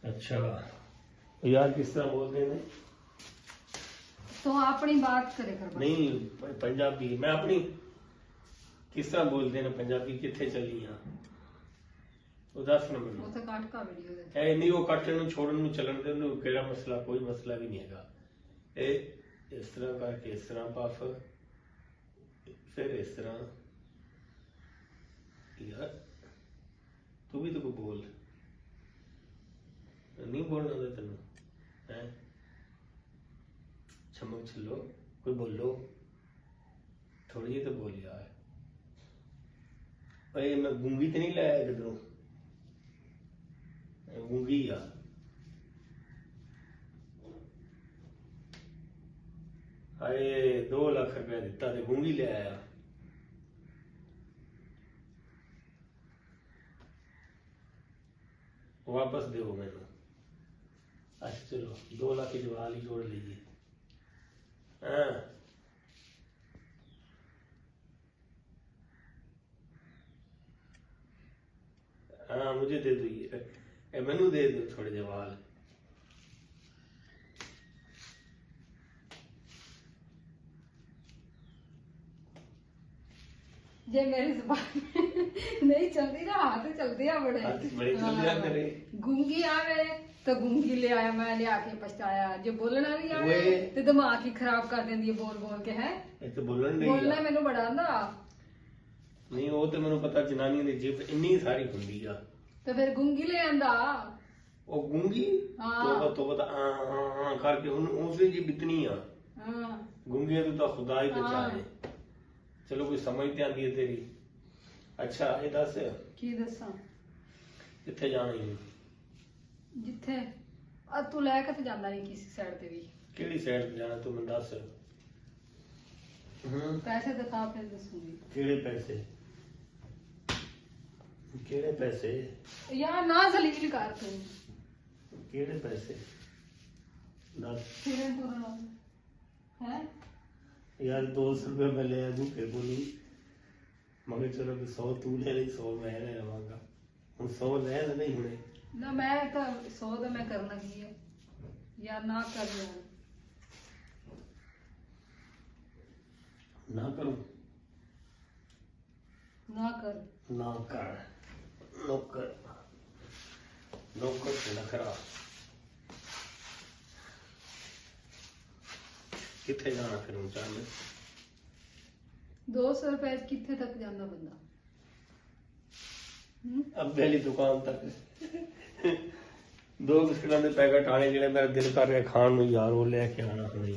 अच्छा यार किस तरह बोलते हैं? तो अपनी बात करे कर बस। नहीं पंजाबी मैं अपनी किस तरह बोलते हैं पंजाबी किथे चली हाँ ਉਹ ਦੱਸ ਨਾ ਮੈਨੂੰ ਉਹ ਤਾਂ ਕੱਟ ਕਾ ਵੀਡੀਓ ਦੇ ਇਹ ਨਹੀਂ ਉਹ ਕੱਟਣ ਨੂੰ ਛੋੜਨ ਨੂੰ ਚੱਲਣ ਦੇ ਨੂੰ ਕਿਹੜਾ ਮਸਲਾ ਕੋਈ ਮਸਲਾ ਵੀ ਨਹੀਂ ਹੈਗਾ ਇਹ ਇਸ ਤਰ੍ਹਾਂ ਕਰਕੇ ਇਸ ਤਰ੍ਹਾਂ ਪਫ ਫਿਰ ਇਸ ਤਰ੍ਹਾਂ यार तू भी तो कोई बोल नहीं बोलना था तेन है चमक चलो कोई बोलो थोड़ी जी तो बोल यार भाई मैं गूंगी तो नहीं लाया किधरों गूंगी यार हाय 2 लाख रुपया दिता ते गूंगी ले आया वापस दो मैंने अच्छा चलो 2 लाख की जवाल ही जोड़ लीजिए हाँ हाँ मुझे दे दो ये मैनू दे दो थोड़े जवाल जे मेरी जुबान नहीं चलती ना हाथ चलते हैं बड़े बड़े चल जाते रे गूंगी आवे तो गूंगी ले आया मैं ले आके पछताया जो बोलना नहीं आवे तो दिमाग ही खराब कर देंदी है बोल बोल के है तो बोलना बोलना मैनू बड़ा आंदा नहीं वो तो मैनू पता जनानी दी जिब इन्नी सारी हुंदी आ तो फिर गूंगी ले आंदा ओ गूंगी तो बता करके उसने जी बितनी आ हां गूंगी तो खुदा ही बचाए चलो कोई समझ ते आंदी है तेरी अच्छा ये दस की दसा किथे जाना है जिथे आ तू लेके ते जांदा नहीं किसी साइड ते भी केड़ी साइड पे जाना तू मैं दस पैसे दिखा फिर दसूंगी केड़े पैसे यार ना जलील कर तू केड़े पैसे दस फिर पूरा है यार 200 रुपये मैं ले आया भूखे बोली मगर चलो 100 तू ले ली 100 मैं ले लवांगा हम 100 ले नहीं हुए ना मैं तो 100 तो मैं करना की है यार ना कर यार ना करूं ना कर ना कर नौकर नौकर से नखरा किथे जाना फिर ऊंचा में 200 रुपए किथे तक जाना बंदा अब पहली दुकान तक 2 बिस्किटां दे पैकेट आने जेड़े मेरा दिल कर रहा खाण नूं यार वो लेके आना हुणे